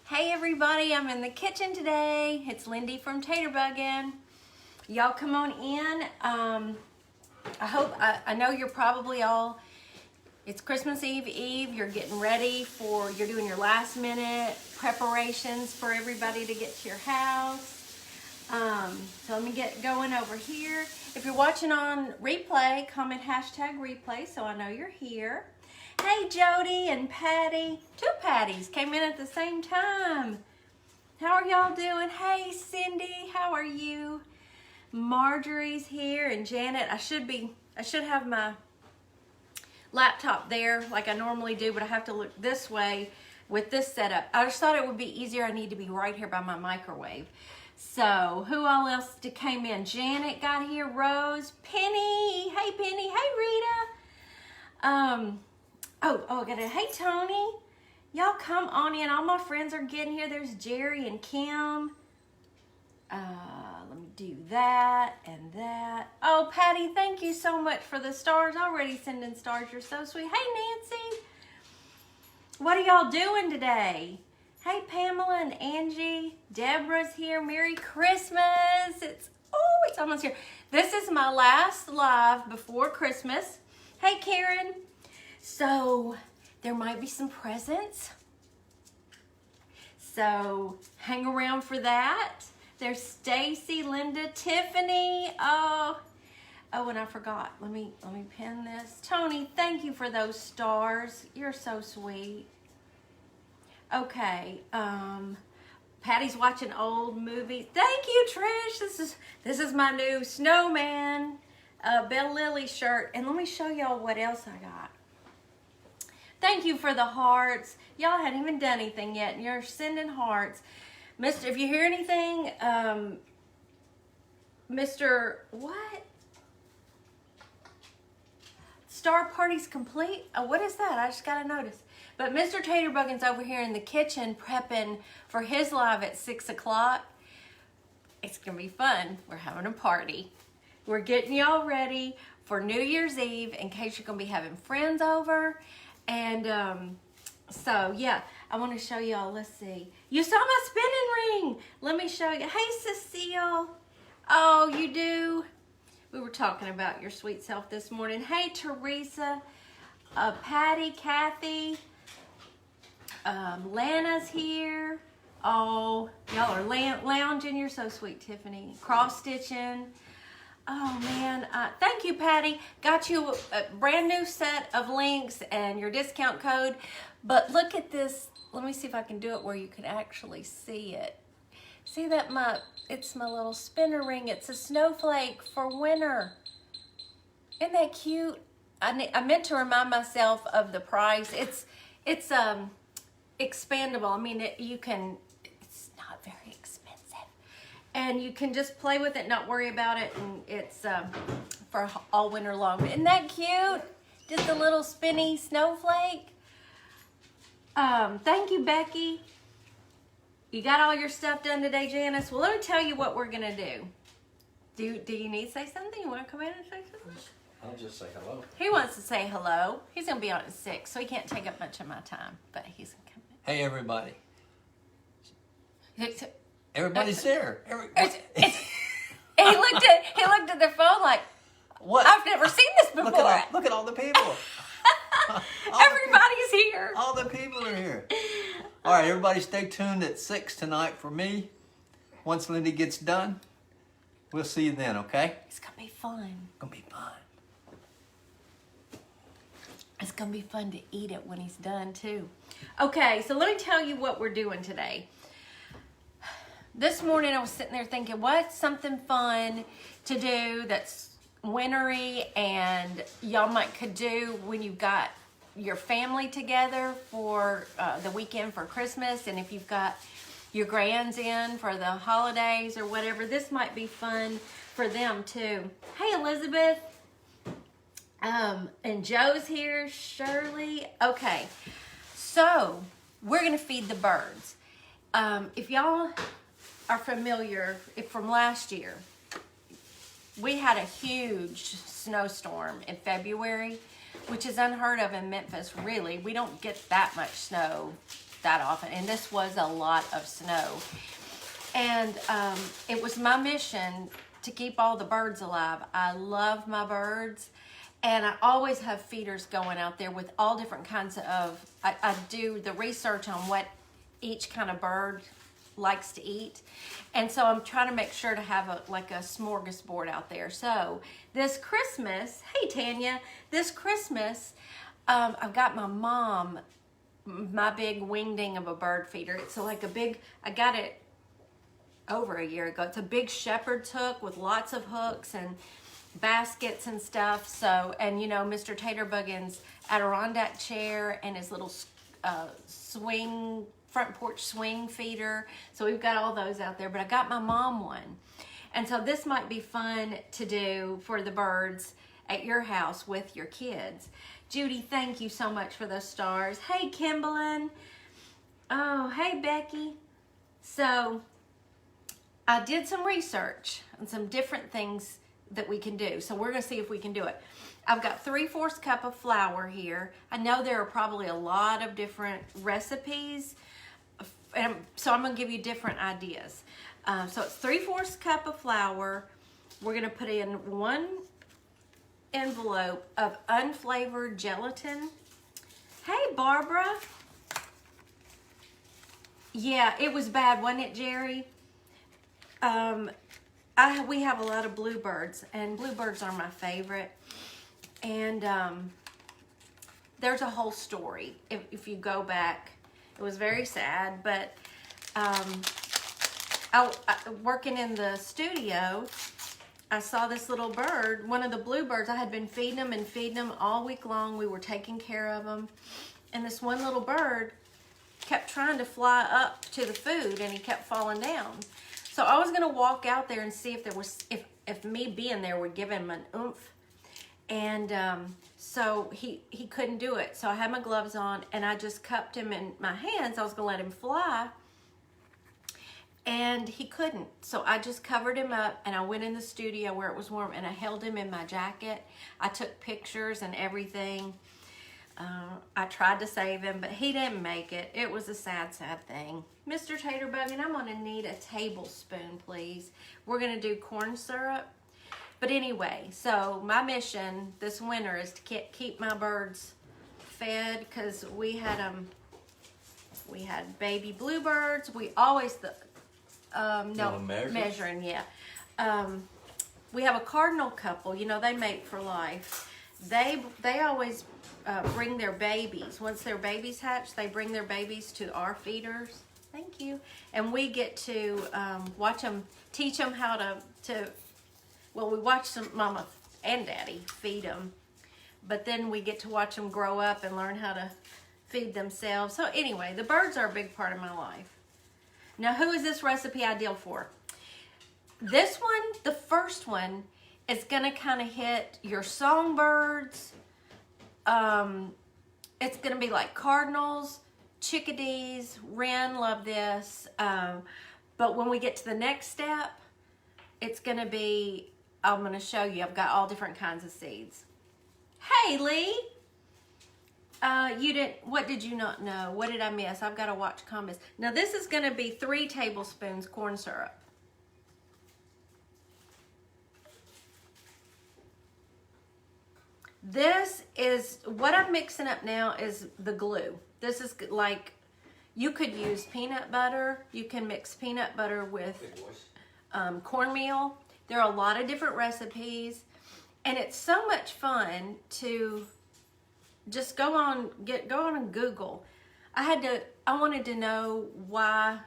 Hey everybody, I'm in the kitchen today. It's Lindy from Taterbuggin. Y'all come on in. I know you're probably all, it's Christmas Eve. You're getting ready you're doing your last minute preparations for everybody to get to your house. So let me get going over here. If you're watching on replay, comment #replay so I know you're here. Hey Jody and Patty, two Patties came in at the same time. How are y'all doing? Hey Cindy, how are you? Marjorie's here and Janet. I should have my laptop there like I normally do, but I have to look this way with this setup. I just thought it would be easier. I need to be right here by my microwave. So who all else came in? Janet got here, Rose, Penny. Hey Penny, hey Rita. I got it. Hey Tony, y'all come on in. All my friends are getting here. There's Jerry and Kim. Let me do that and that. Oh, Patty, thank you so much for the stars. Already sending stars. You're so sweet. Hey Nancy, what are y'all doing today? Hey Pamela and Angie. Deborah's here. Merry Christmas. It's almost here. This is my last live before Christmas. Hey Karen. So there might be some presents. So hang around for that. There's Stacy, Linda, Tiffany. Oh, and I forgot. Let me pin this. Tony, thank you for those stars. You're so sweet. Okay. Patty's watching old movies. Thank you, Trish. This is my new snowman Belle Lily shirt. And let me show y'all what else I got. Thank you for the hearts. Y'all hadn't even done anything yet, and you're sending hearts. Mister, if you hear anything, Mr. What? Star Party's complete? Oh, what is that? I just got to notice. But Mr. Taterbuggin's over here in the kitchen prepping for his live at 6 o'clock. It's going to be fun. We're having a party. We're getting y'all ready for New Year's Eve in case you're going to be having friends over. And so, yeah, I want to show y'all. Let's see. You saw my spinning ring. Let me show you. Hey, Cecile. Oh, you do? We were talking about your sweet self this morning. Hey, Teresa. Patty, Kathy. Lana's here. Oh, y'all are lounging. You're so sweet, Tiffany. Cross-stitching. Oh man, thank you, Patty. Got you a brand new set of links and your discount code. But look at this. Let me see if I can do it where you can actually see it. See that it's my little spinner ring. It's a snowflake for winter. Isn't that cute? I meant to remind myself of the price. It's expandable. I mean, it's not very expensive. And you can just play with it, not worry about it, and it's for all winter long. Isn't that cute? Just a little spinny snowflake. Thank you, Becky. You got all your stuff done today, Janice? Well, let me tell you what we're going to do. Do you need to say something? You want to come in and say something? I'll just say hello. He wants to say hello. He's going to be on at 6, so he can't take up much of my time, but he's going to come in. Hey, everybody. It's, Everybody's here. he looked at their phone like, What? I've never seen this before. Look at all the people. Everybody's here. All the people are here. All right, everybody stay tuned at 6 tonight for me. Once Lindy gets done, we'll see you then, okay? It's going to be fun. It's going to be fun. It's going to be fun to eat it when he's done, too. Okay, so let me tell you what we're doing today. This morning I was sitting there thinking, what's something fun to do that's wintry and y'all could do when you've got your family together for the weekend for Christmas, and if you've got your grands in for the holidays or whatever, this might be fun for them too. Hey Elizabeth. And Joe's here, Shirley. Okay, so we're gonna feed the birds. If y'all are familiar, from last year, we had a huge snowstorm in February, which is unheard of in Memphis, really. We don't get that much snow that often, and this was a lot of snow. And it was my mission to keep all the birds alive. I love my birds, and I always have feeders going out there with all different kinds of, I do the research on what each kind of bird likes to eat. And so I'm trying to make sure to have a smorgasbord out there. So this Christmas, hey Tanya, this Christmas, I've got my mom my big wingding of a bird feeder. It's like a big, I got it over a year ago. It's a big shepherd's hook with lots of hooks and baskets and stuff. So, and you know, Mr. Taterbuggins' Adirondack chair and his little swing, front porch swing feeder. So we've got all those out there, but I got my mom one. And so this might be fun to do for the birds at your house with your kids. Judy, thank you so much for those stars. Hey, Kimberlyn. Oh, hey, Becky. So I did some research on some different things that we can do. So we're going to see if we can do it. I've got 3/4 cup of flour here. I know there are probably a lot of different recipes, and so I'm going to give you different ideas. So it's 3/4 cup of flour. We're going to put in 1 envelope of unflavored gelatin. Hey, Barbara. Yeah, it was bad, wasn't it, Jerry? We have a lot of bluebirds, and bluebirds are my favorite. And there's a whole story. If you go back, it was very sad. But working in the studio, I saw this little bird, one of the bluebirds. I had been feeding them all week long. We were taking care of them. And this one little bird kept trying to fly up to the food, and he kept falling down. So I was gonna walk out there and see if there was, if me being there would give him an oomph. And so he couldn't do it. So I had my gloves on, and I just cupped him in my hands. I was gonna let him fly, and he couldn't. So I just covered him up, and I went in the studio where it was warm, and I held him in my jacket. I took pictures and everything. I tried to save him, but he didn't make it. It was a sad, sad thing. Mr. Taterbug, I'm gonna need a tablespoon, please. We're gonna do corn syrup. But anyway, so my mission this winter is to keep my birds fed, because we had baby bluebirds. We always, measuring, yeah. We have a cardinal couple, you know, they mate for life. They always bring their babies. Once their babies hatch, they bring their babies to our feeders. Thank you. And we get to watch them, teach them how to well, we watch some mama and daddy feed them, but then we get to watch them grow up and learn how to feed themselves. So anyway, the birds are a big part of my life. Now, who is this recipe ideal for? This one, the first one, is gonna kind of hit your songbirds. It's gonna be like cardinals, chickadees, wren, love this. But when we get to the next step, it's gonna be, I'm gonna show you, I've got all different kinds of seeds. Hey, Lee. What did you not know? What did I miss? I've got to watch comments. Now this is gonna be 3 tablespoons corn syrup. This is, what I'm mixing up now is the glue. This is like, you could use peanut butter. You can mix peanut butter with cornmeal. There are a lot of different recipes, and it's so much fun to just go on and Google. I wanted to know why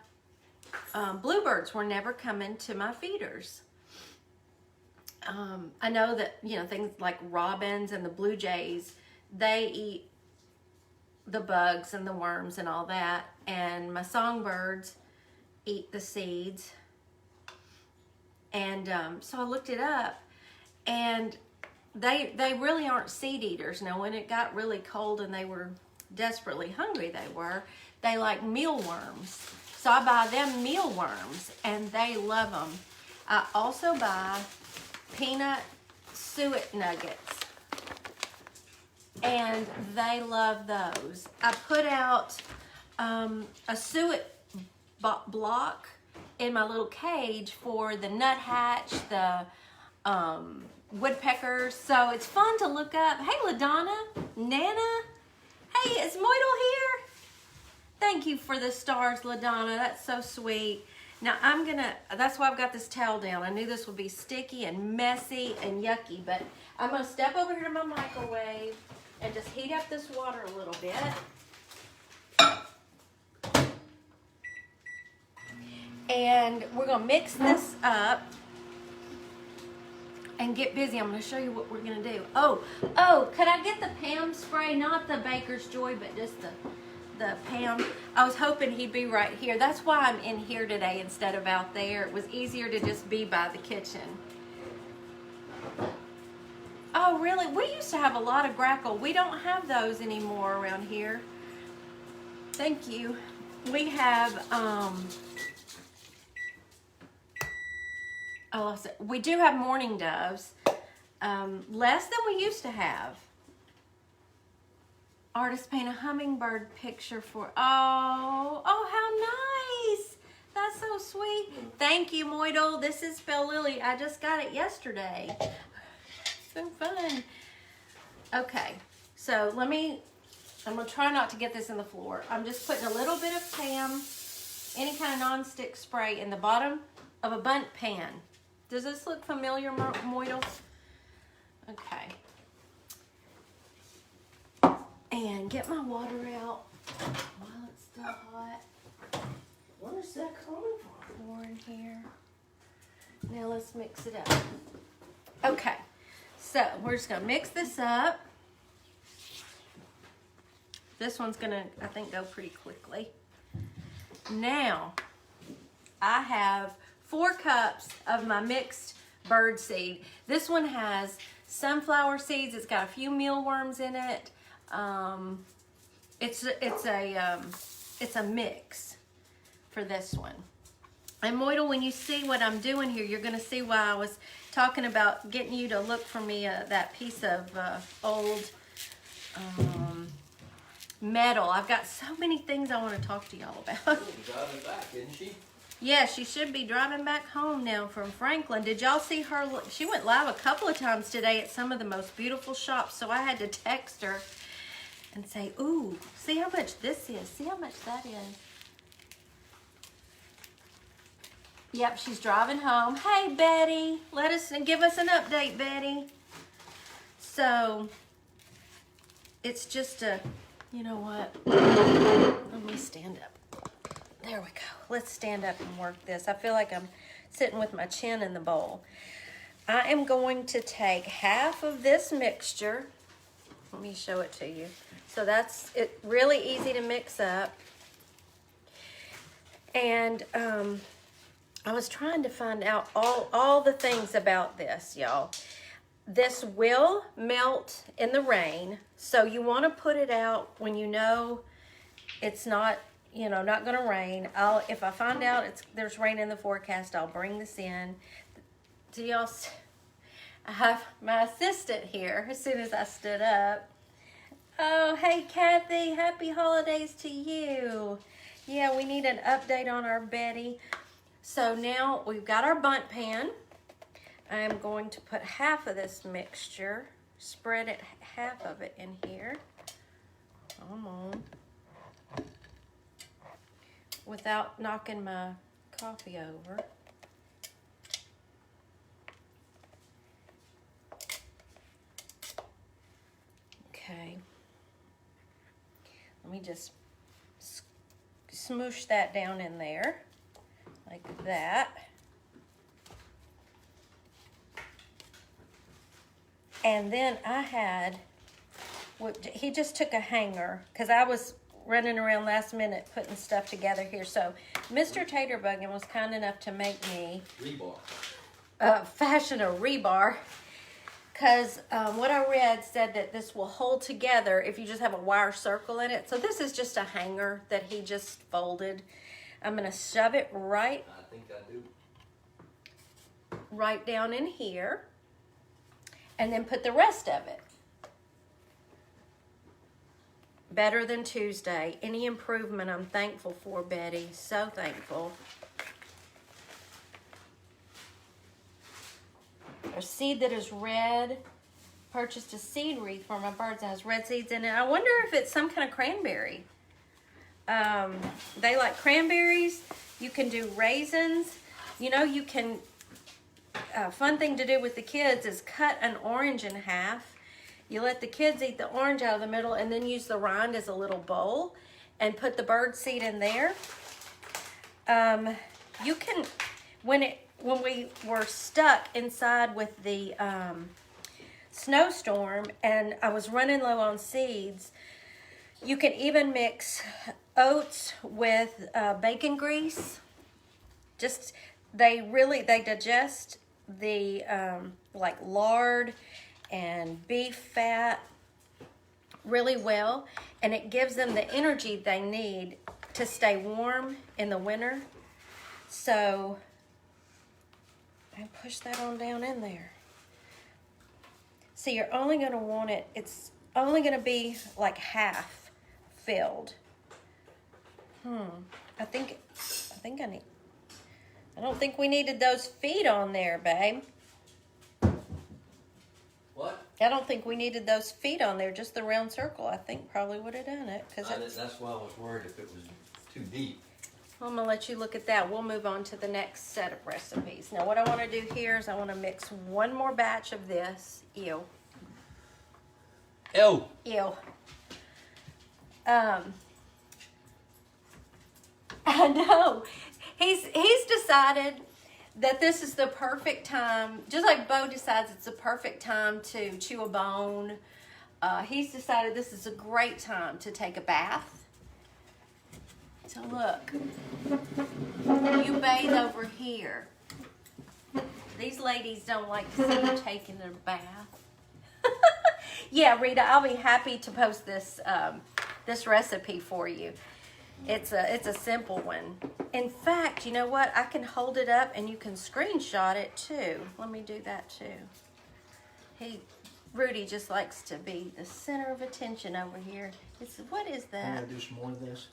bluebirds were never coming to my feeders. I know that, you know, things like robins and the blue jays, they eat the bugs and the worms and all that, and my songbirds eat the seeds. And so I looked it up, and they really aren't seed eaters. Now, when it got really cold and they were desperately hungry, they like mealworms. So I buy them mealworms, and they love them. I also buy peanut suet nuggets, and they love those. I put out a suet block in my little cage for the nuthatch, the woodpeckers. So it's fun to look up. Hey, LaDonna, Nana. Hey, is Moidle here? Thank you for the stars, LaDonna. That's so sweet. Now that's why I've got this towel down. I knew this would be sticky and messy and yucky, but I'm gonna step over here to my microwave and just heat up this water a little bit. And we're gonna mix this up and get busy. I'm gonna show you what we're gonna do. Oh, could I get the Pam spray? Not the Baker's Joy, but just the Pam. I was hoping he'd be right here. That's why I'm in here today instead of out there. It was easier to just be by the kitchen. Oh, really? We used to have a lot of grackle. We don't have those anymore around here. Thank you. We have, we do have mourning doves, less than we used to have. Artist paint a hummingbird picture for, how nice. That's so sweet. Thank you, Moidle. This is Spell Lily. I just got it yesterday. So fun. Okay, so I'm gonna try not to get this in the floor. I'm just putting a little bit of Pam, any kind of non-stick spray in the bottom of a bundt pan. Does this look familiar, Moidle? Okay. And get my water out while it's still hot. Where's that coming from? More in here. Now let's mix it up. Okay, so we're just gonna mix this up. This one's gonna, I think, go pretty quickly. Now, I have 4 cups of my mixed bird seed. This one has sunflower seeds. It's got a few mealworms in it. It's a mix for this one. And Moidle, when you see what I'm doing here, you're gonna see why I was talking about getting you to look for me that piece of old metal. I've got so many things I want to talk to y'all about. Driving back, isn't she? Yeah, she should be driving back home now from Franklin. Did y'all see her? She went live a couple of times today at some of the most beautiful shops, so I had to text her and say, ooh, see how much this is. See how much that is. Yep, she's driving home. Hey, Betty. Give us an update, Betty. So, it's just you know what? Let me stand up. There we go. Let's stand up and work this. I feel like I'm sitting with my chin in the bowl. I am going to take half of this mixture. Let me show it to you. So that's it. Really easy to mix up. And I was trying to find out all the things about this, y'all. This will melt in the rain, so you want to put it out when you know it's not, not going to rain. If I find out there's rain in the forecast, I'll bring this in. Do y'all? I have my assistant here. As soon as I stood up. Oh, hey Kathy, happy holidays to you. Yeah, we need an update on our Betty. So now we've got our bundt pan. I am going to put half of this mixture, spread it, half of it in here. Come on. Without knocking my coffee over. Okay. Let me just smoosh that down in there, like that. And then I had, he just took a hanger, because I was running around last minute putting stuff together here. So Mr. Taterbuggin was kind enough to make me fashion a rebar, because what I read said that this will hold together if you just have a wire circle in it. So this is just a hanger that he just folded. I'm going to shove it right down in here, and then put the rest of it. Better than Tuesday. Any improvement I'm thankful for, Betty. So thankful. A seed that is red. Purchased a seed wreath for my birds and has red seeds in it. I wonder if it's some kind of cranberry. They like cranberries. You can do raisins. You know, you can, fun thing to do with the kids is cut an orange in half. You let the kids eat the orange out of the middle and then use the rind as a little bowl and put the bird seed in there. You can, when we were stuck inside with the snowstorm and I was running low on seeds, you can even mix oats with bacon grease. Just, they digest the like lard and beef fat really well, and it gives them the energy they need to stay warm in the winter. So I push that on down in there. So you're only going to want it, it's only going to be like half filled. I don't think we needed those feet on there, babe. What? I don't think we needed those feet on there, just the round circle. I think probably would have done it. That's why I was worried if it was too deep. I'm going to let you look at that. We'll move on to the next set of recipes. Now what I want to do here is I want to mix one more batch of this. Ew. Ew. Ew. I know. He's decided that this is the perfect time, just like Bo decides it's the perfect time to chew a bone. He's decided this is a great time to take a bath. So look, you bathe over here. These ladies don't like to see you taking a bath. Yeah, Rita, I'll be happy to post this this recipe for you. It's a simple one. In fact, you know what? I can hold it up and you can screenshot it too. Let me do that too. Rudy just likes to be the center of attention over here. What is that? I'm gonna do some more of this.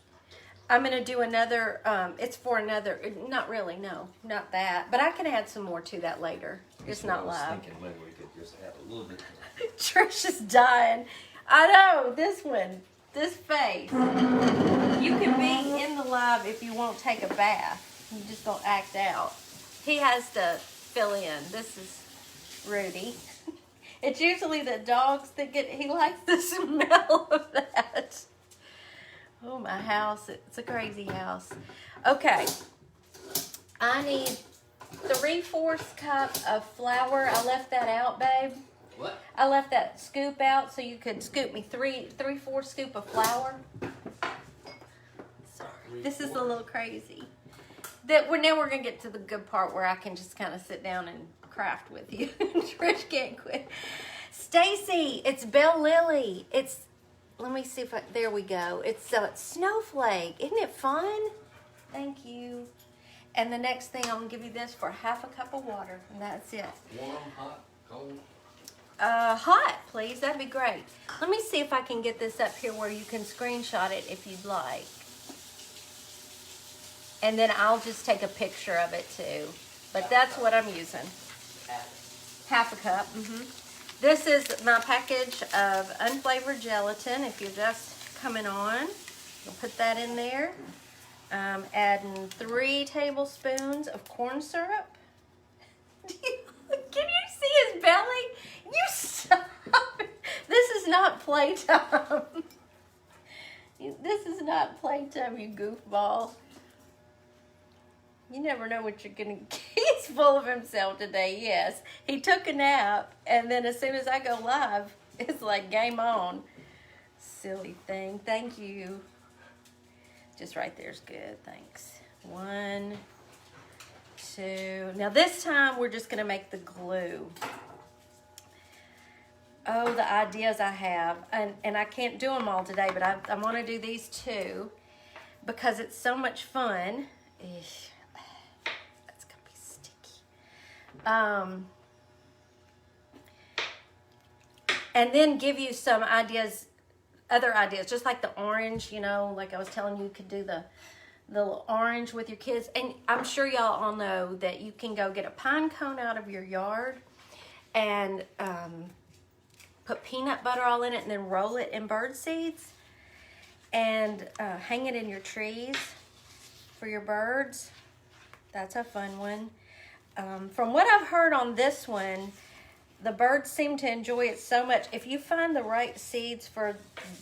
I'm gonna do another. It's for another. Not really, no, not that. But I can add some more to that later. It's not live. I was thinking maybe we could just add a little bit. Trish is dying. I know, this one, this face. You can be in the live if you won't take a bath. You just don't act out. He has to fill in. This is Rudy. It's usually the dogs that he likes the smell of that. Oh, my house, it's a crazy house. Okay, I need 3/4 cup of flour. I left that out, babe. What? I left that scoop out so you could scoop me 3/4 scoop of flour. Sorry, this is a little crazy. Now we're gonna get to the good part where I can just kind of sit down and craft with you. Trish can't quit. Stacy, it's Belle Lily. Let me see if there we go. It's Snowflake. Isn't it fun? Thank you. And the next thing, I'm gonna give you this for 1/2 cup of water, and that's it. Warm, hot, cold? Hot, please. That'd be great. Let me see if I can get this up here where you can screenshot it if you'd like. And then I'll just take a picture of it too. But that's what I'm using. 1/2 cup. This is my package of unflavored gelatin. If you're just coming on, you'll put that in there. Adding 3 tablespoons of corn syrup. Can you see his belly? You stop. This is not playtime. This is not playtime, you goofball. You never know what you're gonna get. He's full of himself today, yes. He took a nap, and then as soon as I go live, it's like game on. Silly thing. Thank you. Just right there's good, thanks. 1, 2. Now this time we're just gonna make the glue. Oh, the ideas I have. And I can't do them all today, but I want to do these 2 because it's so much fun. Eesh. That's going to be sticky. And then give you some ideas other ideas, just like the orange, you know, like I was telling you, you could do the little orange with your kids. And I'm sure y'all all know that you can go get a pine cone out of your yard and put peanut butter all in it and then roll it in bird seeds and hang it in your trees for your birds. That's a fun one. From what I've heard on this one, the birds seem to enjoy it so much. If you find the right seeds for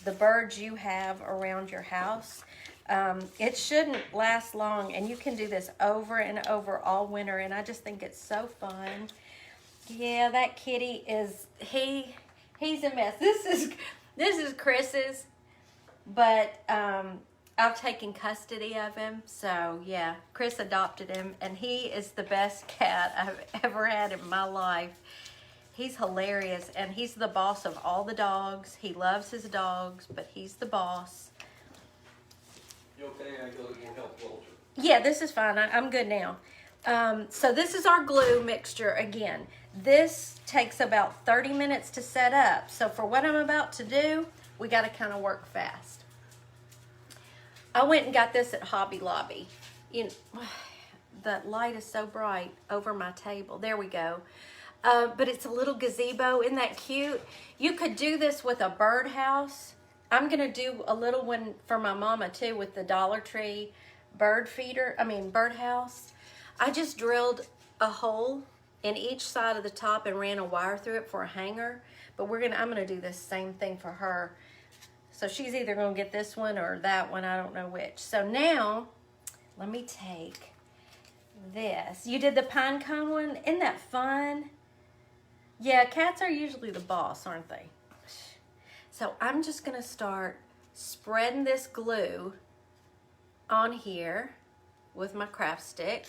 the birds you have around your house, it shouldn't last long, and you can do this over and over all winter, and I just think it's so fun. Yeah, that kitty is, he's a mess. This is Chris's, but I've taken custody of him, so yeah, Chris adopted him, and he is the best cat I've ever had in my life. He's hilarious, and he's the boss of all the dogs. He loves his dogs, but he's the boss. You okay? I go help Walter. Yeah, this is fine. I'm good now. So this is our glue mixture again. This takes about 30 minutes to set up. So for what I'm about to do, we got to kind of work fast. I went and got this at Hobby Lobby. You know, the light is so bright over my table. There we go. But it's a little gazebo. Isn't that cute? You could do this with a birdhouse. I'm going to do a little one for my mama too with the Dollar Tree birdhouse. I just drilled a hole in each side of the top and ran a wire through it for a hanger. But I'm going to do this same thing for her. So she's either going to get this one or that one. I don't know which. So now, let me take this. You did the pine cone one. Isn't that fun? Yeah, cats are usually the boss, aren't they? So I'm just going to start spreading this glue on here with my craft stick.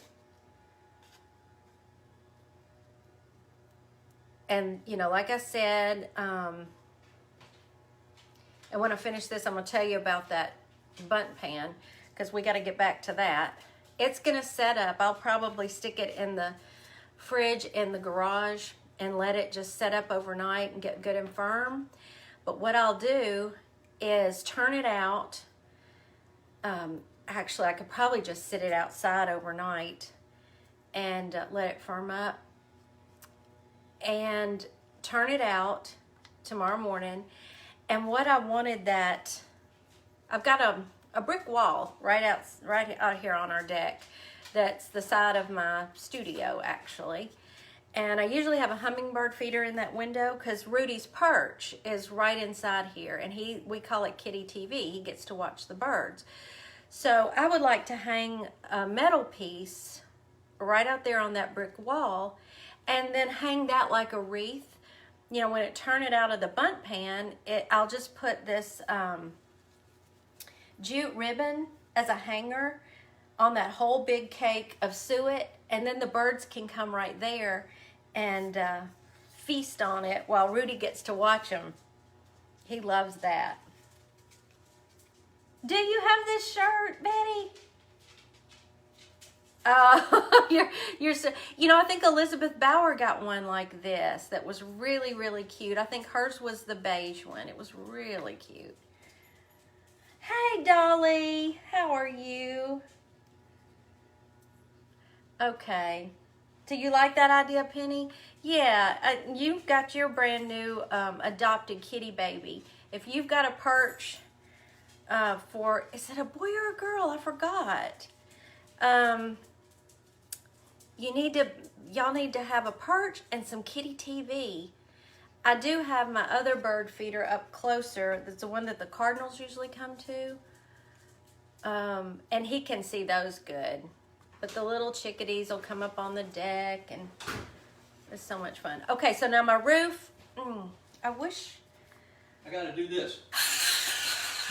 And, you know, like I said, and when I finish this, I'm going to tell you about that bundt pan because we got to get back to that. It's going to set up. I'll probably stick it in the fridge in the garage and let it just set up overnight and get good and firm. But what I'll do is turn it out. Actually, I could probably just sit it outside overnight and let it firm up. And turn it out tomorrow morning. And what I wanted I've got a brick wall right out here on our deck. That's the side of my studio, actually. And I usually have a hummingbird feeder in that window because Rudy's perch is right inside here. And we call it Kitty TV. He gets to watch the birds. So I would like to hang a metal piece right out there on that brick wall and then hang that like a wreath. You know, when it turn it out of the bundt pan, I'll just put this jute ribbon as a hanger on that whole big cake of suet, and then the birds can come right there and feast on it while Rudy gets to watch them. He loves that. Do you have this shirt, Betty? You're so, you know, I think Elizabeth Bauer got one like this that was really, really cute. I think hers was the beige one. It was really cute. Hey, Dolly, how are you? Okay. Do you like that idea, Penny? Yeah, you've got your brand new adopted kitty baby. If you've got a perch is it a boy or a girl? I forgot. Y'all need to have a perch and some kitty TV. I do have my other bird feeder up closer. That's the one that the cardinals usually come to. And he can see those good. But the little chickadees will come up on the deck, and it's so much fun. Okay, so now my roof. I wish. I gotta do this.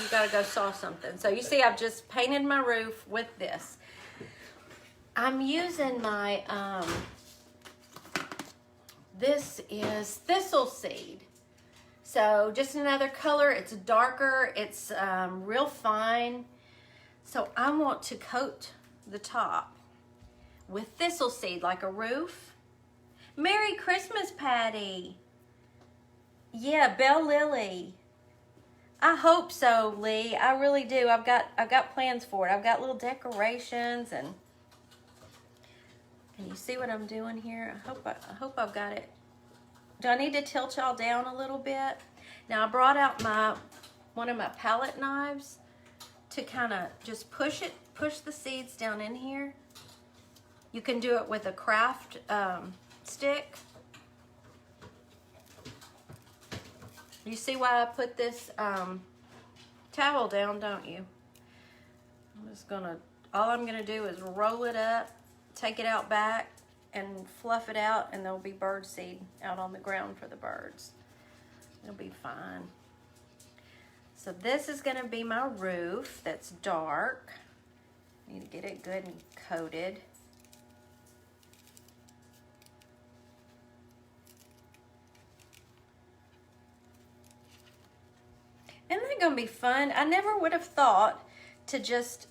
You gotta go saw something. So you see, I've just painted my roof with this. I'm using my, this is thistle seed. So just another color. It's darker. It's real fine. So I want to coat the top with thistle seed like a roof. Merry Christmas, Patty. Yeah, Belle Lily. I hope so, Lee. I really do. I've got plans for it. I've got little decorations, and can you see what I'm doing here? I hope I've got it. Do I need to tilt y'all down a little bit? Now I brought out one of my palette knives to kind of just push the seeds down in here. You can do it with a craft stick. You see why I put this towel down, don't you? All I'm gonna do is roll it up, take it out back, and fluff it out, and there'll be bird seed out on the ground for the birds. It'll be fine. So this is gonna be my roof that's dark. Need to get it good and coated. Isn't that gonna be fun? I never would have thought to just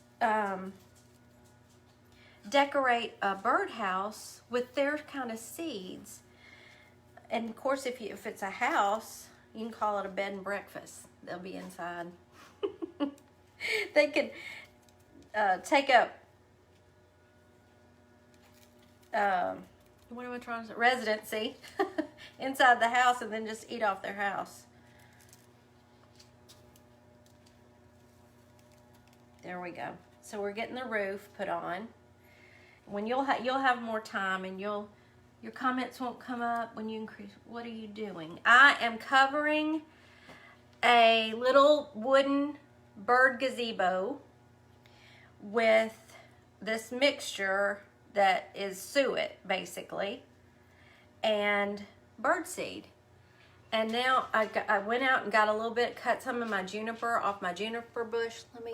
decorate a birdhouse with their kind of seeds. And of course, if it's a house, you can call it a bed and breakfast. They'll be inside. They could take up what am I trying to say? Residency inside the house, and then just eat off their house. There we go. So we're getting the roof put on. When you'll have more time, and your comments won't come up when you increase. What are you doing? I am covering a little wooden bird gazebo with this mixture that is suet, basically, and birdseed. And now I went out and got a little bit, cut some of my juniper off my juniper bush. Let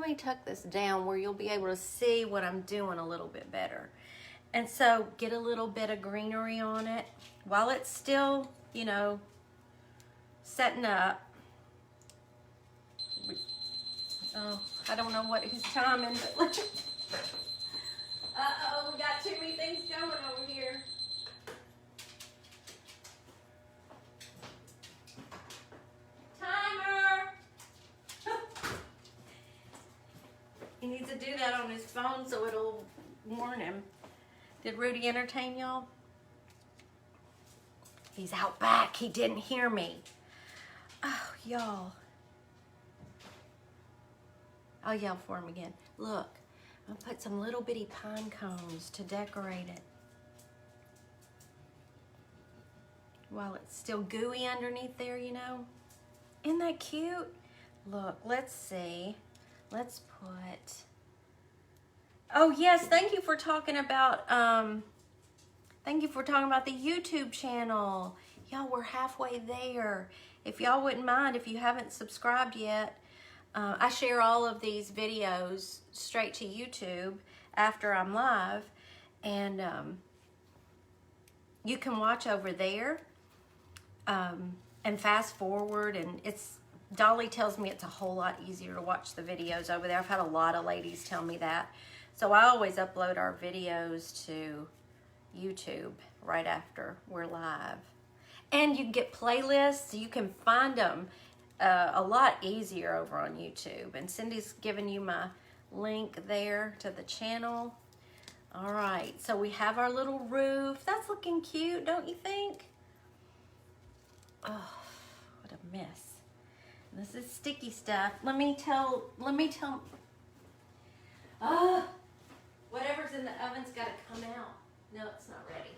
me tuck this down where you'll be able to see what I'm doing a little bit better. And so get a little bit of greenery on it while it's still, you know, setting up. Oh, I don't know who's timing, but look. Uh-oh, we got too many things going over here. Timer! He needs to do that on his phone so it'll warn him. Did Rudy entertain y'all? He's out back. He didn't hear me. Oh, y'all. I'll yell for him again. Look, I'm gonna put some little bitty pine cones to decorate it. While it's still gooey underneath there, you know. Isn't that cute? Look, let's see. Let's put... Oh yes, thank you for talking about the YouTube channel. Y'all, we're halfway there. If y'all wouldn't mind, if you haven't subscribed yet, I share all of these videos straight to YouTube after I'm live, and you can watch over there and fast forward, and Dolly tells me it's a whole lot easier to watch the videos over there. I've had a lot of ladies tell me that. So I always upload our videos to YouTube right after we're live. And you get playlists, so you can find them a lot easier over on YouTube. And Cindy's giving you my link there to the channel. All right, so we have our little roof. That's looking cute, don't you think? Oh, what a mess. This is sticky stuff. Let me tell, whatever's in the oven's got to come out. No, it's not ready.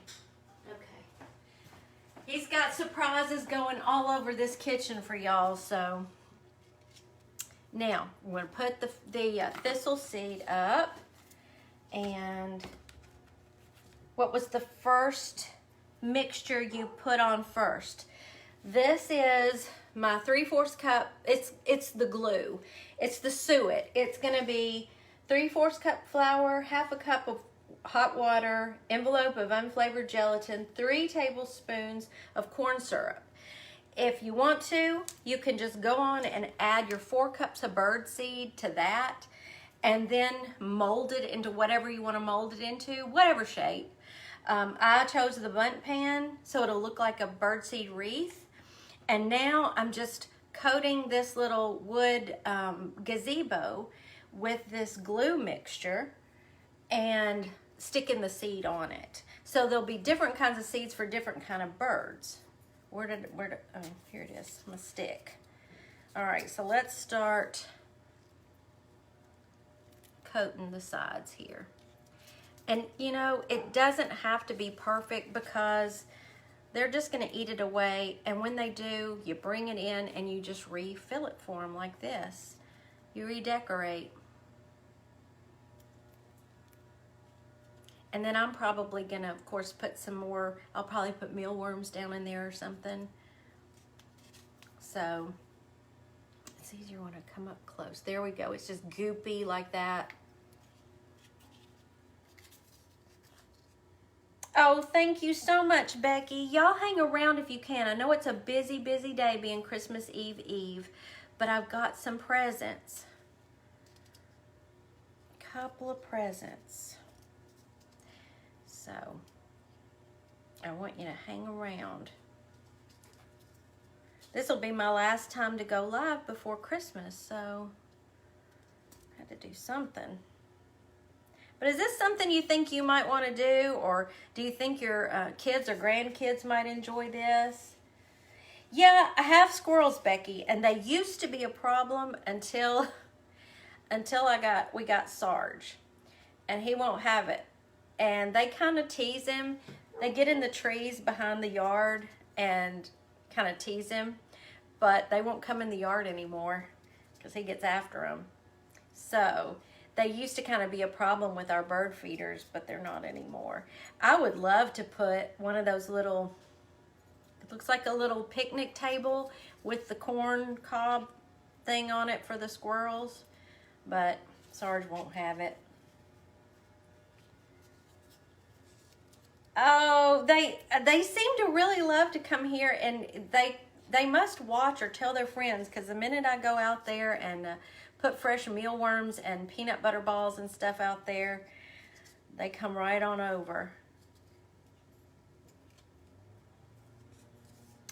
Okay. He's got surprises going all over this kitchen for y'all, so. Now, we're going to put the thistle seed up. And what was the first mixture you put on first? This is my 3/4 cup. It's the glue. It's the suet. It's going to be 3/4 cup flour, 1/2 cup of hot water, envelope of unflavored gelatin, 3 tablespoons of corn syrup. If you want to, you can just go on and add your 4 cups of birdseed to that, and then mold it into whatever you want to mold it into, whatever shape. I chose the bundt pan, so it'll look like a birdseed wreath. And now I'm just coating this little wood gazebo with this glue mixture and sticking the seed on it. So there'll be different kinds of seeds for different kind of birds. Where did, oh, here it is, my stick. All right, so let's start coating the sides here. And you know, it doesn't have to be perfect because they're just gonna eat it away. And when they do, you bring it in and you just refill it for them like this. You redecorate. And then I'm probably gonna, of course, put some more, I'll probably put mealworms down in there or something. So it's easier when I come up close. There we go, it's just goopy like that. Oh, thank you so much, Becky. Y'all hang around if you can. I know it's a busy, busy day being Christmas Eve, but I've got some presents. Couple of presents. So, I want you to hang around. This will be my last time to go live before Christmas, so I had to do something. But is this something you think you might want to do, or do you think your kids or grandkids might enjoy this? Yeah, I have squirrels, Becky, and they used to be a problem until we got Sarge, and he won't have it. And they kind of tease him. They get in the trees behind the yard and kind of tease him, but they won't come in the yard anymore because he gets after them. So they used to kind of be a problem with our bird feeders, but they're not anymore. I would love to put one of those little, it looks like a little picnic table with the corn cob thing on it for the squirrels, but Sarge won't have it. Oh, they seem to really love to come here, and they must watch or tell their friends, because the minute I go out there and put fresh mealworms and peanut butter balls and stuff out there, they come right on over.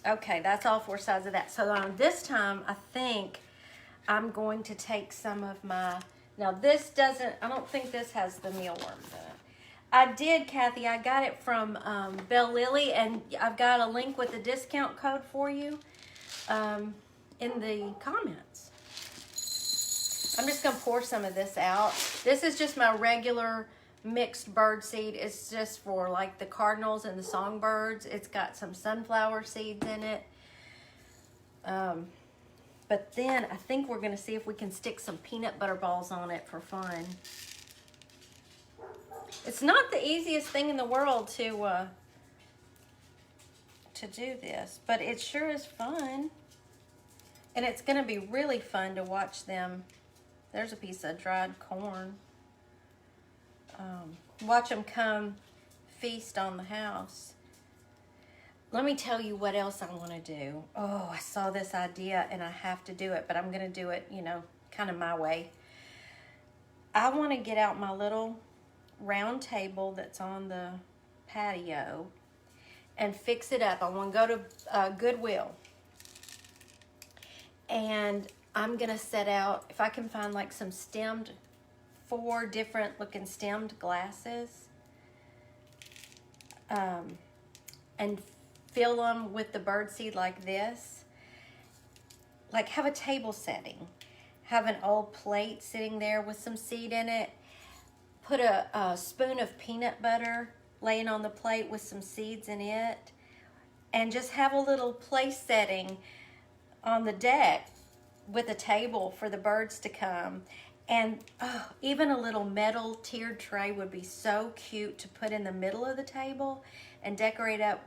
Okay, that's all 4 sides of that. So this time, I think I'm going to take some of my, now this doesn't, I don't think this has the mealworms in it. I did, Kathy. I got it from Bell Lily, and I've got a link with the discount code for you in the comments. I'm just going to pour some of this out. This is just my regular mixed bird seed. It's just for like the cardinals and the songbirds. It's got some sunflower seeds in it. But then I think we're going to see if we can stick some peanut butter balls on it for fun. It's not the easiest thing in the world to do this, but it sure is fun. And it's going to be really fun to watch them. There's a piece of dried corn. Watch them come feast on the house. Let me tell you what else I want to do. Oh, I saw this idea and I have to do it, but I'm going to do it, you know, kind of my way. I want to get out my little round table that's on the patio and fix it up. I want to go to Goodwill, and I'm gonna set out, if I can find like some stemmed, 4 different looking stemmed glasses, and fill them with the birdseed like this. Like have a table setting, have an old plate sitting there with some seed in it. Put a spoon of peanut butter laying on the plate with some seeds in it, and just have a little place setting on the deck with a table for the birds to come. And even a little metal tiered tray would be so cute to put in the middle of the table and decorate up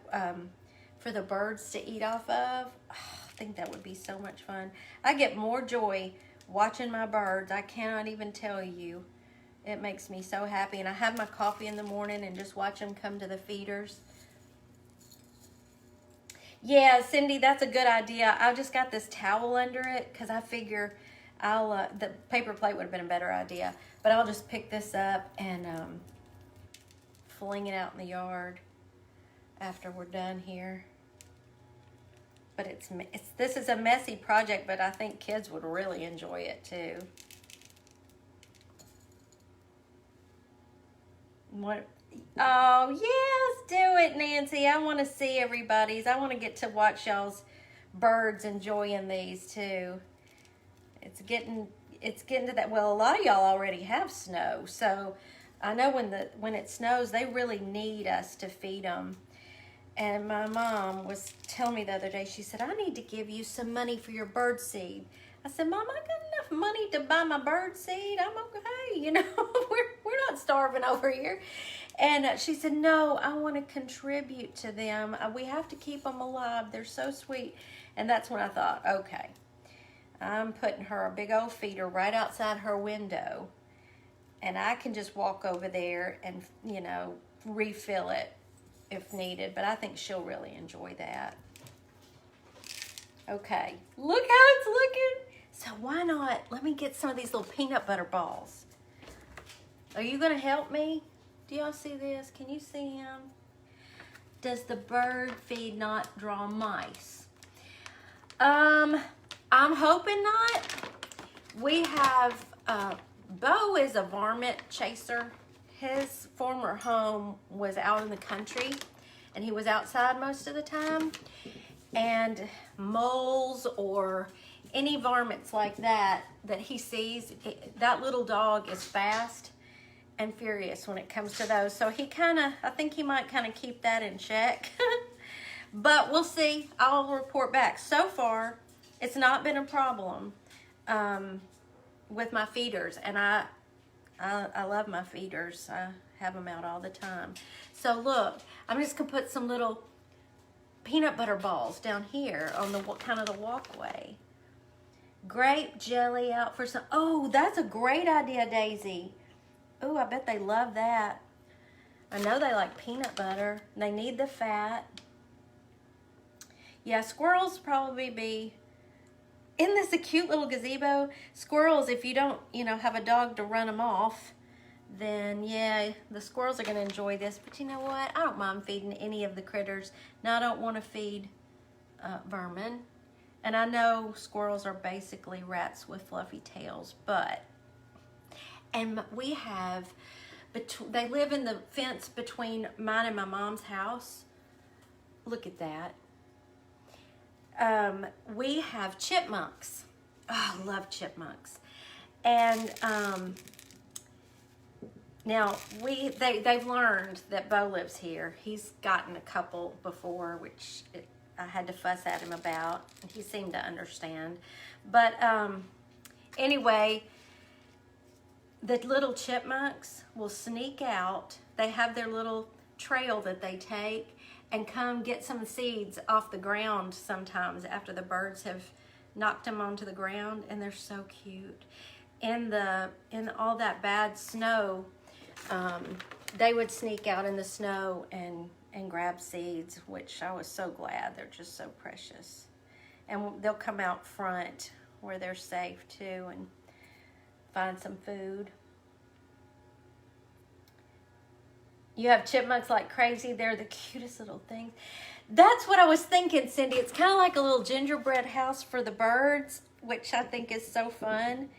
for the birds to eat off of. I think that would be so much fun. I get more joy watching my birds. I cannot even tell you. It makes me so happy. And I have my coffee in the morning and just watch them come to the feeders. Yeah, Cindy, that's a good idea. I just got this towel under it because I figure the paper plate would have been a better idea. But I'll just pick this up and fling it out in the yard after we're done here. but this is a messy project, but I think kids would really enjoy it too. What? Oh yes, do it, Nancy. I want to see everybody's. I want to get to watch y'all's birds enjoying these too. It's getting to that. Well, a lot of y'all already have snow, so I know when it snows, they really need us to feed them. And my mom was telling me the other day, she said, I need to give you some money for your bird seed. I said, Mom, I got enough money to buy my bird seed. I'm okay, you know, we're not starving over here. And she said, no, I want to contribute to them. We have to keep them alive. They're so sweet. And that's when I thought, okay, I'm putting her a big old feeder right outside her window. And I can just walk over there and, you know, refill it if needed, but I think she'll really enjoy that. Okay, look how it's looking. So why not, let me get some of these little peanut butter balls. Are you gonna help me? Do y'all see this? Can you see him? Does the bird feed not draw mice? I'm hoping not. We have, Bo is a varmint chaser. His former home was out in the country, and he was outside most of the time. And moles or any varmints like that he sees, that little dog is fast and furious when it comes to those. So I think he might kind of keep that in check. But we'll see. I'll report back. So far, it's not been a problem with my feeders, and I love my feeders. I have them out all the time. So look, I'm just gonna put some little peanut butter balls down here on the kind of the walkway. Grape jelly out for some. Oh, that's a great idea, Daisy. Oh, I bet they love that. I know they like peanut butter. They need the fat. Yeah, squirrels probably be. Isn't this a cute little gazebo? Squirrels, if you don't, have a dog to run them off, then yeah, the squirrels are gonna enjoy this. But you know what? I don't mind feeding any of the critters. Now I don't want to feed vermin. And I know squirrels are basically rats with fluffy tails, and we have, they live in the fence between mine and my mom's house. Look at that. We have chipmunks. Oh, I love chipmunks. And now they've learned that Bo lives here. He's gotten a couple before, which I had to fuss at him about. He seemed to understand. But anyway, the little chipmunks will sneak out. They have their little trail that they take and come get some seeds off the ground sometimes after the birds have knocked them onto the ground, and they're so cute. In all that bad snow, they would sneak out in the snow and grab seeds, which I was so glad. They're just so precious. And they'll come out front where they're safe too and find some food. You have chipmunks like crazy. They're the cutest little things. That's what I was thinking, Cindy. It's kind of like a little gingerbread house for the birds, which I think is so fun.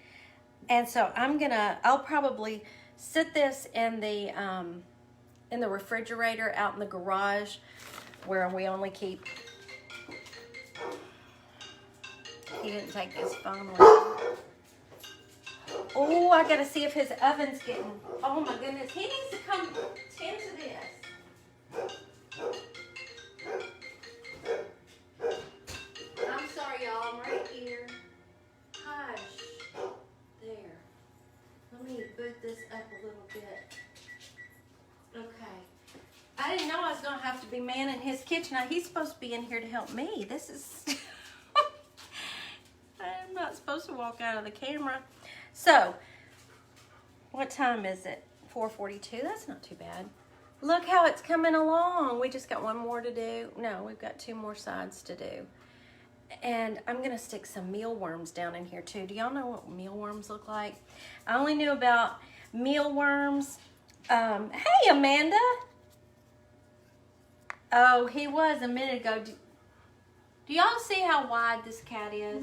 And so I'll probably sit this in the refrigerator out in the garage where we only keep. He didn't take his phone with him. Oh, I gotta see if his oven's getting. Oh my goodness, he needs to come tend to this. I'm sorry, y'all. I'm right here. Hush. There. Let me boot this up a little bit. Okay. I didn't know I was gonna have to be manning his kitchen. Now he's supposed to be in here to help me. This is. I'm not supposed to walk out of the camera. So, what time is it? 4:42. That's not too bad. Look how it's coming along. We just got one more to do. No, we've got 2 more sides to do. And I'm going to stick some mealworms down in here too. Do y'all know what mealworms look like? I only knew about mealworms. Hey, Amanda. Oh, he was a minute ago. Do y'all see how wide this cat is?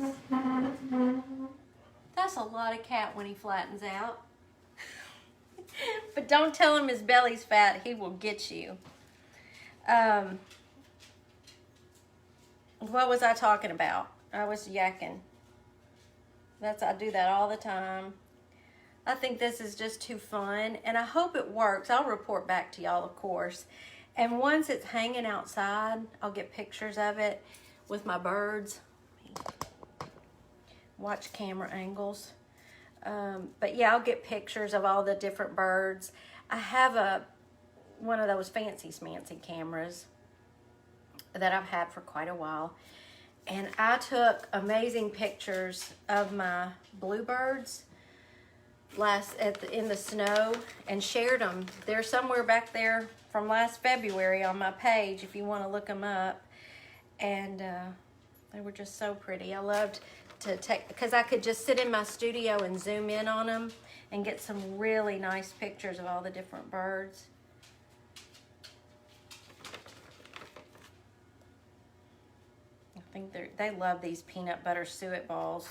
That's a lot of cat when he flattens out. But don't tell him his belly's fat. He will get you. What was I talking about? I was yakking. I do that all the time. I think this is just too fun, and I hope it works. I'll report back to y'all, of course. And once it's hanging outside, I'll get pictures of it with my birds. Watch camera angles. But yeah, I'll get pictures of all the different birds. I have one of those fancy smancy cameras that I've had for quite a while. And I took amazing pictures of my bluebirds in the snow and shared them. They're somewhere back there from last February on my page if you want to look them up. And they were just so pretty. I loved to take, because I could just sit in my studio and zoom in on them and get some really nice pictures of all the different birds. I think they love these peanut butter suet balls.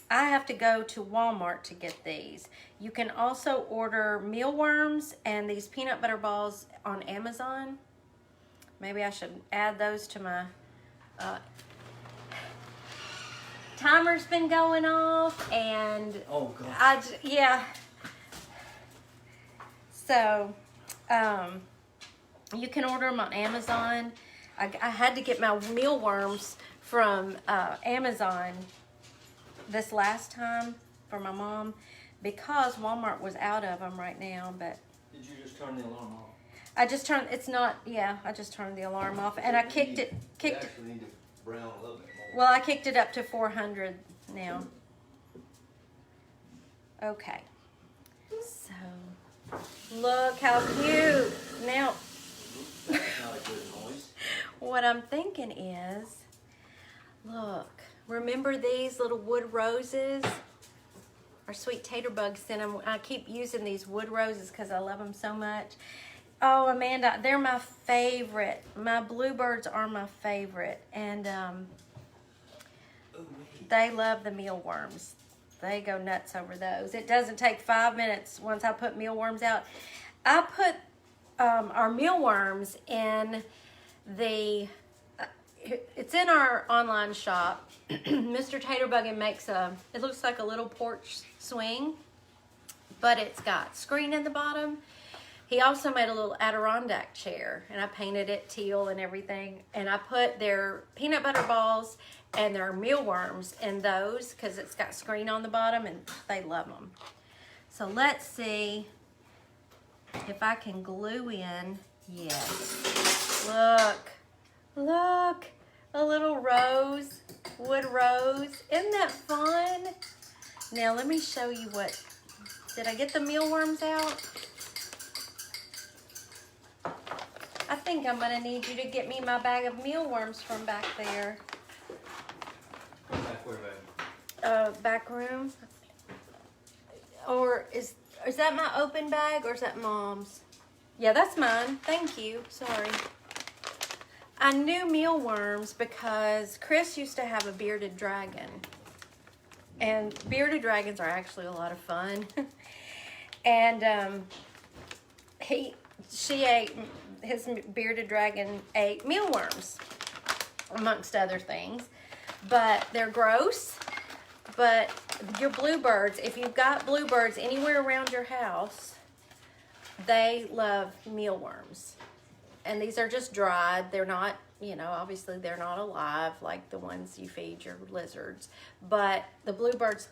I have to go to Walmart to get these. You can also order mealworms and these peanut butter balls on Amazon. Maybe I should add those to my... timer's been going off, and... Oh, God. Yeah. So, you can order them on Amazon. I had to get my mealworms from Amazon this last time for my mom because Walmart was out of them right now. But Did you just turn the alarm off? I just turned. It's not. Yeah, I just turned the alarm off, and I kicked it. You actually need to brown a little bit more. Well, I kicked it up to 400 now. Okay. So look how cute. Now, That's not a good noise. what I'm thinking is, look, remember these little wood roses? Our sweet tater bug sent them. I keep using these wood roses because I love them so much. Oh, Amanda, they're my favorite. My bluebirds are my favorite. And they love the mealworms. They go nuts over those. It doesn't take 5 minutes once I put mealworms out. I put our mealworms in the... it's in our online shop. Mr. Taterbuggy makes it looks like a little porch swing, but it's got screen in the bottom. He also made a little Adirondack chair, and I painted it teal and everything. And I put their peanut butter balls and their mealworms in those because it's got screen on the bottom, and they love them. So let's see if I can glue in. Yes. Look, a little rose, wood rose. Isn't that fun? Now let me show you what, did I get the mealworms out? I think I'm gonna need you to get me my bag of mealworms from back there. Back where, babe? Back room. Or is that my open bag or is that Mom's? Yeah, that's mine. Thank you. Sorry. I knew mealworms because Chris used to have a bearded dragon. And bearded dragons are actually a lot of fun. And his bearded dragon ate mealworms, amongst other things. But they're gross. But your bluebirds, if you've got bluebirds anywhere around your house, they love mealworms. And these are just dried. They're not, obviously they're not alive like the ones you feed your lizards. But the bluebirds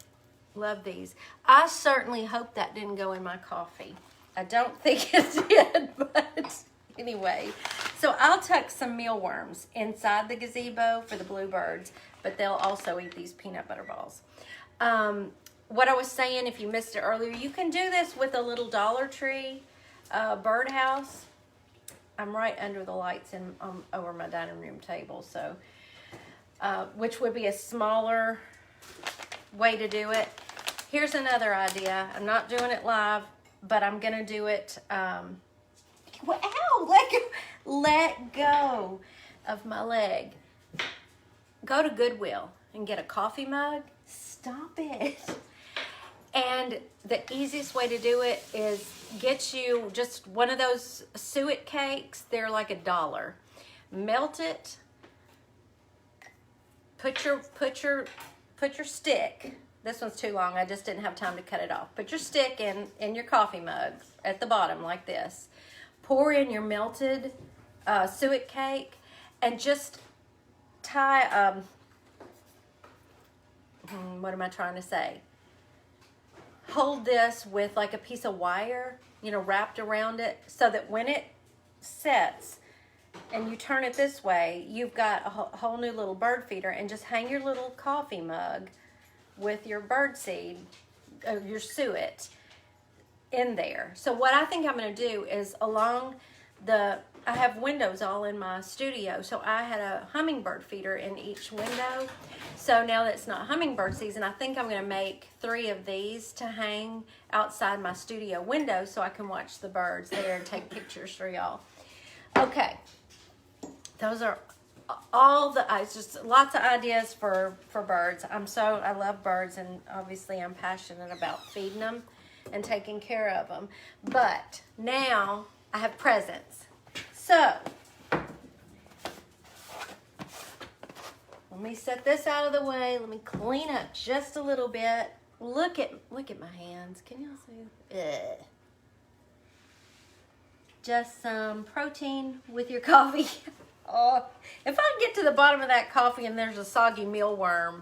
love these. I certainly hope that didn't go in my coffee. I don't think it did, but anyway. So I'll tuck some mealworms inside the gazebo for the bluebirds, but they'll also eat these peanut butter balls. What I was saying, if you missed it earlier, you can do this with a little Dollar Tree birdhouse. I'm right under the lights and over my dining room table, so which would be a smaller way to do it. Here's another idea. I'm not doing it live, but I'm gonna do it. Ow! Let go of my leg. go to Goodwill and get a coffee mug. Stop it. And the easiest way to do it is get you just one of those suet cakes. They're like $1. Melt it. Put your stick. This one's too long. I just didn't have time to cut it off. Put your stick in your coffee mug at the bottom like this. Pour in your melted suet cake and just tie, what am I trying to say? Hold this with like a piece of wire, wrapped around it so that when it sets and you turn it this way, you've got a whole new little bird feeder, and just hang your little coffee mug with your bird seed, your suet in there. So what I think I'm going to do is I have windows all in my studio, so I had a hummingbird feeder in each window. So now that it's not hummingbird season, I think I'm going to make 3 of these to hang outside my studio window so I can watch the birds there and take pictures for y'all. Okay, those are all it's just lots of ideas for birds. I love birds, and obviously I'm passionate about feeding them and taking care of them. But now I have presents. So let me set this out of the way. Let me clean up just a little bit. Look at my hands. Can y'all see? Ugh. Just some protein with your coffee. Oh, if I get to the bottom of that coffee and there's a soggy mealworm,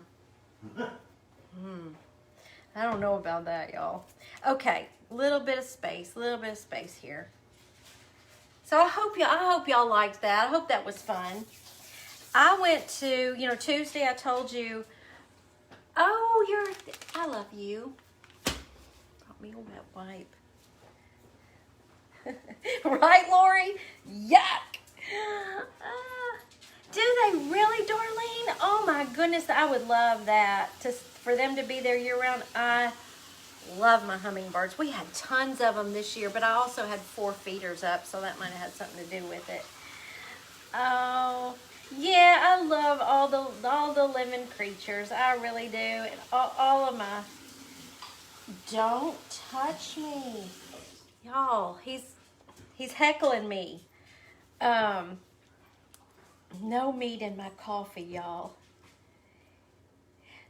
I don't know about that, y'all. Okay, little bit of space here. So I hope y'all liked that. I hope that was fun. I went to, Tuesday I told you, I love you. Brought me a wet wipe. Right, Lori? Yuck. Do they really, Darlene? Oh my goodness, I would love that, for them to be there year round. I love my hummingbirds. We had tons of them this year, but I also had 4 feeders up, so that might have had something to do with it. Oh, yeah, I love all the living creatures. I really do. And all of my... Don't touch me. Y'all, he's heckling me. No meat in my coffee, y'all.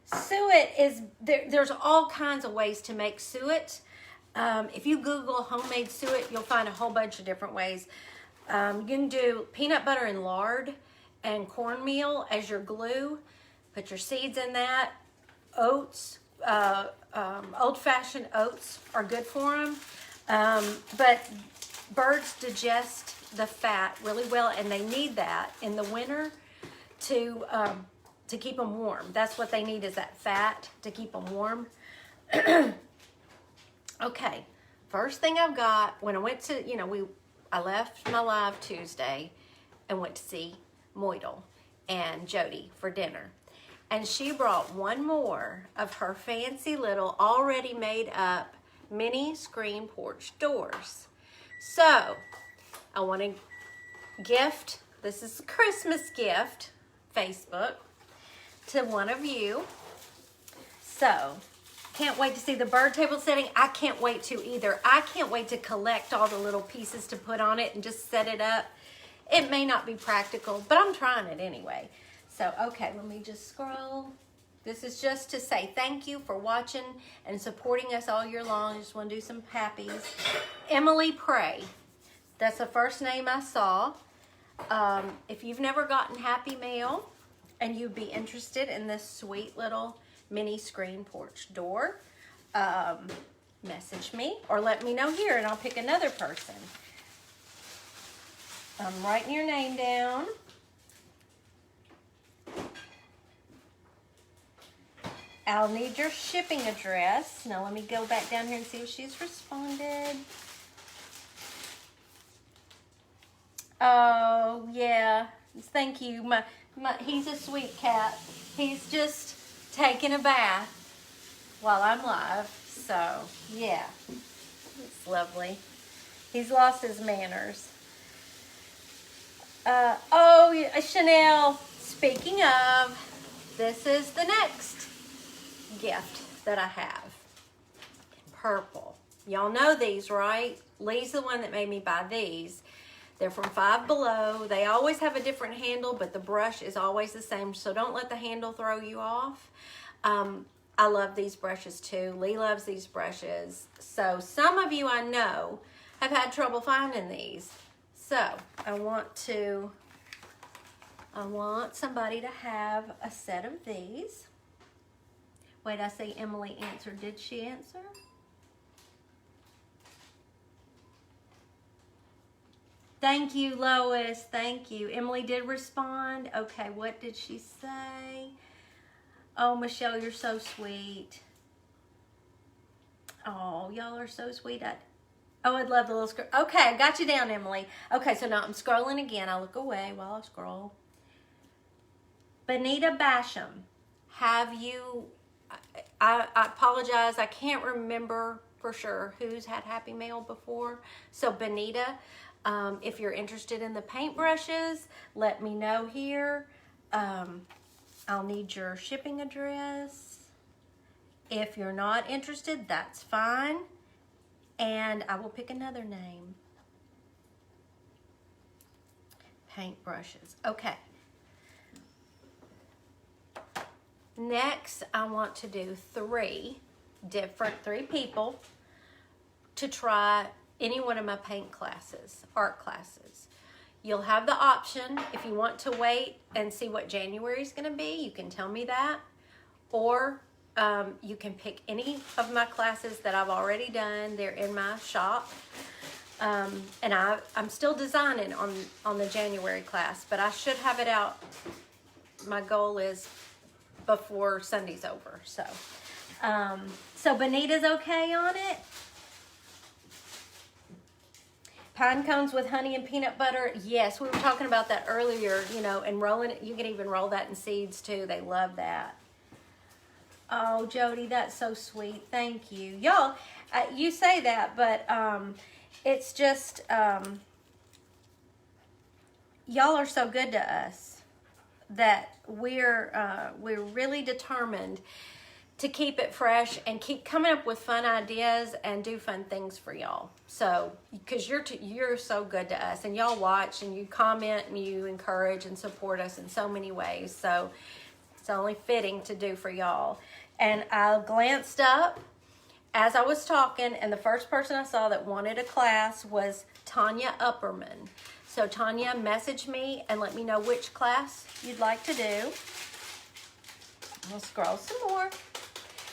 Suet is, there's all kinds of ways to make suet. If you Google homemade suet, you'll find a whole bunch of different ways. You can do peanut butter and lard and cornmeal as your glue. Put your seeds in that. Oats, old-fashioned oats are good for them. But birds digest the fat really well, and they need that in the winter to keep them warm. That's what they need, is that fat to keep them warm. Okay, first thing I've got, when I went to, I left my live Tuesday and went to see Moidle and Jody for dinner. And she brought one more of her fancy little already made up mini screen porch doors. So I want to gift, this is a Christmas gift, Facebook, to one of you. So can't wait to see the bird table setting. I can't wait to either. I can't wait to collect all the little pieces to put on it and just set it up. It may not be practical, but I'm trying it anyway. So, okay, let me just scroll. This is just to say thank you for watching and supporting us all year long. I just want to do some happies. Emily Prey. That's the first name I saw. If you've never gotten Happy Mail and you'd be interested in this sweet little mini screen porch door, message me or let me know here and I'll pick another person. I'm writing your name down. I'll need your shipping address. Now let me go back down here and see if she's responded. Oh, yeah. Thank you. He's a sweet cat. He's just taking a bath while I'm live. So, yeah. It's lovely. He's lost his manners. Oh, Chanel, speaking of, This is the next gift that I have. Purple. Y'all know these, right? Lee's the one that made me buy these. They're from Five Below. They always have a different handle, but the brush is always the same, so don't let the handle throw you off. I love these brushes too. Lee loves these brushes. So some of you I know have had trouble finding these. So I want somebody to have a set of these. Wait, I see Emily answered. Did she answer? Thank you, Lois. Thank you. Emily did respond. Okay, what did she say? Oh, Michelle, you're so sweet. Oh, y'all are so sweet. I'd love the little scroll. Okay, I got you down, Emily. Okay, so now I'm scrolling again. I look away while I scroll. Benita Basham, have you... I apologize. I can't remember for sure who's had Happy Mail before. So, Benita... if you're interested in the paintbrushes, let me know here. I'll need your shipping address. If you're not interested, that's fine. And I will pick another name. Paintbrushes. Okay. Next, I want to do three people to try any one of my paint classes, art classes. You'll have the option, if you want to wait and see what January is going to be, you can tell me that. Or you can pick any of my classes that I've already done. They're in my shop. And I'm still designing on the January class, but I should have it out. My goal is before Sunday's over. So Benita's okay on it. Pine cones with honey and peanut butter. Yes, we were talking about that earlier, you know, and rolling it. You can even roll that in seeds too. They love that. Oh, Jody, that's so sweet. Thank you. Y'all, you say that, but it's just, y'all are so good to us that we're really determined to keep it fresh and keep coming up with fun ideas and do fun things for y'all. So, because you're so good to us, and y'all watch and you comment and you encourage and support us in so many ways. So, it's only fitting to do for y'all. And I glanced up as I was talking, and the first person I saw that wanted a class was Tanya Upperman. So, Tanya, message me and let me know which class you'd like to do. We'll scroll some more.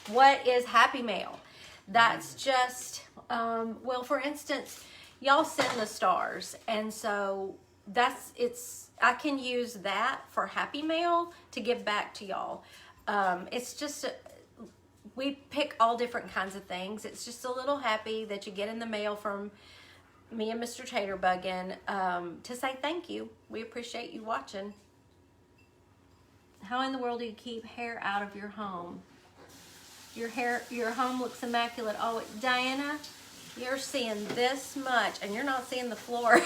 What is Happy Mail? That's just, well, for instance, y'all send the stars. And so I can use that for Happy Mail to give back to y'all. It's just, we pick all different kinds of things. It's just a little happy that you get in the mail from me and Mr. Taterbuggin to say thank you. We appreciate you watching. How in the world do you keep hair out of your home? Your home looks immaculate. Oh, Diana, you're seeing this much and you're not seeing the floor.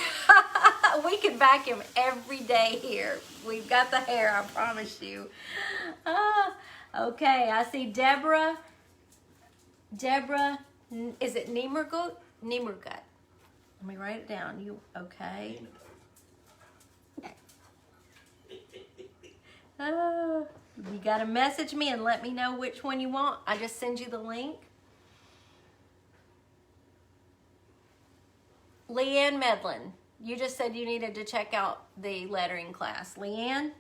We can vacuum every day here. We've got the hair, I promise you. Okay, I see Deborah. Deborah, is it Niemergut? Niemergut. Let me write it down. You okay? You gotta message me and let me know which one you want. I just send you the link. Leanne Medlin, you just said you needed to check out the lettering class. Leanne,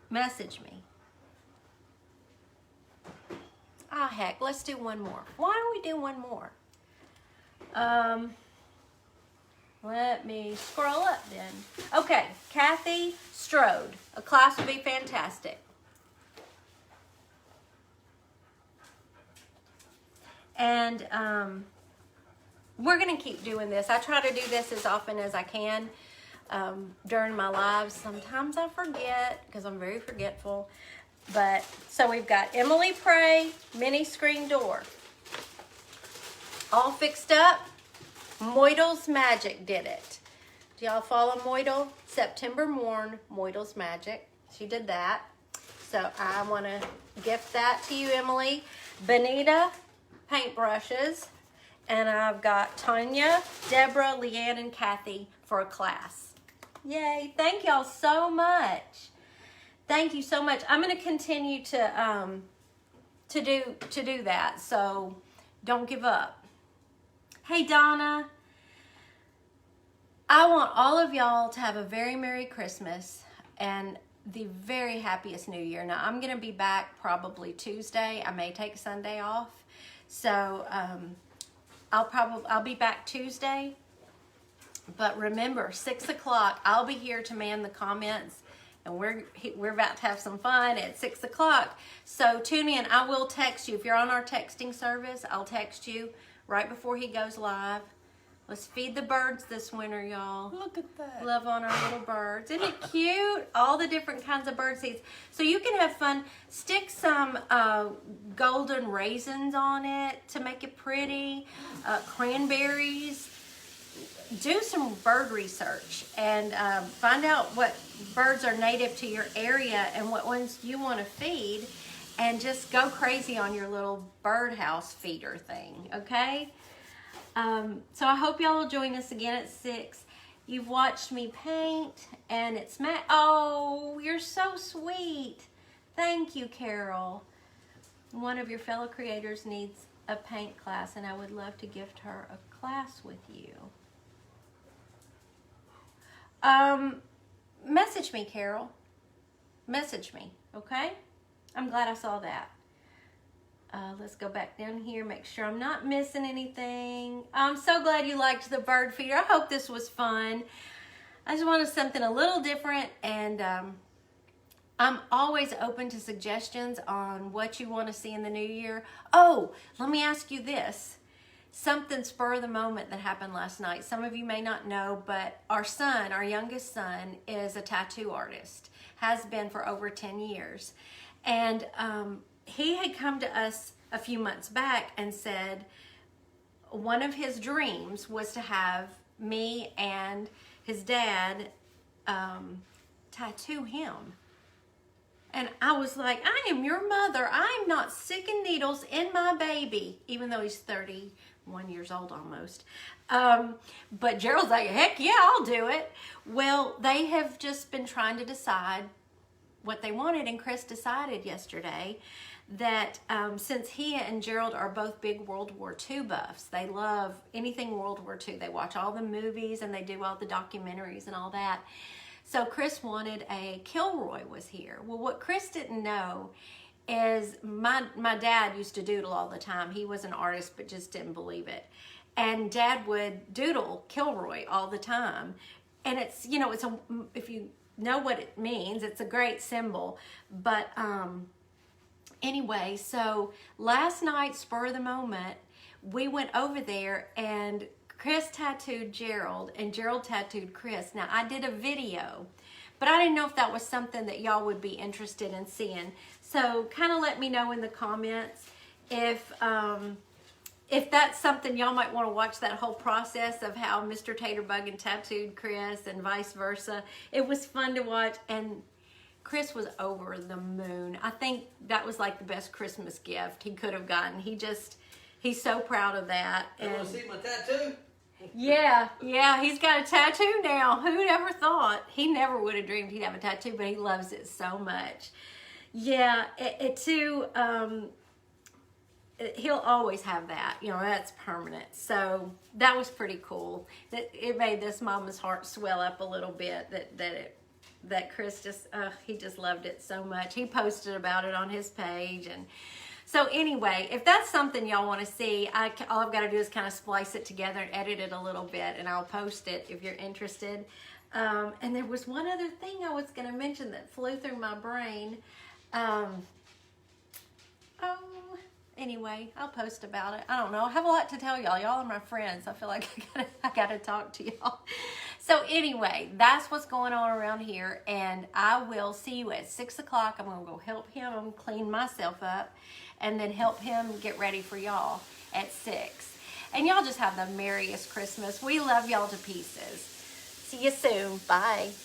message me. Ah, heck, let's do one more. Why don't we do one more? Let me scroll up then. Okay, Kathy Strode. A class would be fantastic. And we're going to keep doing this. I try to do this as often as I can during my lives. Sometimes I forget because I'm very forgetful. But so we've got Emily Prey mini screen door. All fixed up. Moidles Magic did it. Do y'all follow Moidle? September Morn, Moidle's Magic. She did that. So I want to gift that to you, Emily. Benita paintbrushes. And I've got Tanya, Deborah, Leanne, and Kathy for a class. Yay. Thank y'all so much. Thank you so much. I'm going to continue to do that. So don't give up. Hey, Donna. I want all of y'all to have a very Merry Christmas and the very happiest New Year. Now, I'm going to be back probably Tuesday. I may take Sunday off. So, I'll be back Tuesday. But remember, 6 o'clock, I'll be here to man the comments. And we're about to have some fun at 6 o'clock. So tune in. I will text you. If you're on our texting service, I'll text you right before he goes live. Let's feed the birds this winter, y'all. Look at that. Love on our little birds. Isn't it cute? All the different kinds of bird seeds. So you can have fun. Stick some golden raisins on it to make it pretty. Cranberries. Do some bird research and find out what birds are native to your area and what ones you want to feed, and just go crazy on your little birdhouse feeder thing, okay? So I hope y'all will join us again at 6. You've watched me paint, and it's Matt. Oh, you're so sweet. Thank you, Carol. One of your fellow creators needs a paint class, and I would love to gift her a class with you. Message me, Carol. Message me, okay? I'm glad I saw that. Let's go back down here, make sure I'm not missing anything. I'm so glad you liked the bird feeder. I hope this was fun. I just wanted something a little different, and I'm always open to suggestions on what you want to see in the new year. Oh, let me ask you this. Something spur of the moment that happened last night. Some of you may not know, but our son, our youngest son, is a tattoo artist. Has been for over 10 years. And he had come to us a few months back and said one of his dreams was to have me and his dad tattoo him. And I was like, I am your mother. I'm not sticking needles in my baby, even though he's 31 years old almost. But Gerald's like, heck yeah, I'll do it. Well, they have just been trying to decide what they wanted, and Chris decided yesterday that since he and Gerald are both big World War II buffs, they love anything World War II. They watch all the movies and they do all the documentaries and all that. So Chris wanted a Kilroy was here. Well, what Chris didn't know is my dad used to doodle all the time. He was an artist but just didn't believe it. And Dad would doodle Kilroy all the time. And it's, you know, if you know what it means, it's a great symbol. But anyway, so last night, spur of the moment, we went over there and Chris tattooed Gerald and Gerald tattooed Chris. Now, I did a video, but I didn't know if that was something that y'all would be interested in seeing. So kind of let me know in the comments if that's something y'all might want to watch, that whole process of how Mr. Taterbuggen tattooed Chris and vice versa. It was fun to watch, and Chris was over the moon. I think that was like the best Christmas gift he could have gotten. He's so proud of that. You want to see my tattoo? Yeah, he's got a tattoo now. Who'd ever thought? He never would have dreamed he'd have a tattoo, but he loves it so much. Yeah, he'll always have that. You know, that's permanent. So that was pretty cool. It made this mama's heart swell up a little bit that Chris just, he just loved it so much. He posted about it on his page. And so anyway, if that's something y'all want to see, all I've got to do is kind of splice it together and edit it a little bit, and I'll post it if you're interested. And there was one other thing I was going to mention that flew through my brain. Anyway, I'll post about it. I don't know. I have a lot to tell y'all. Y'all are my friends. I feel like I gotta talk to y'all. So anyway, that's what's going on around here, and I will see you at 6 o'clock. I'm gonna go help him clean myself up, and then help him get ready for y'all at 6. And y'all just have the merriest Christmas. We love y'all to pieces. See you soon. Bye.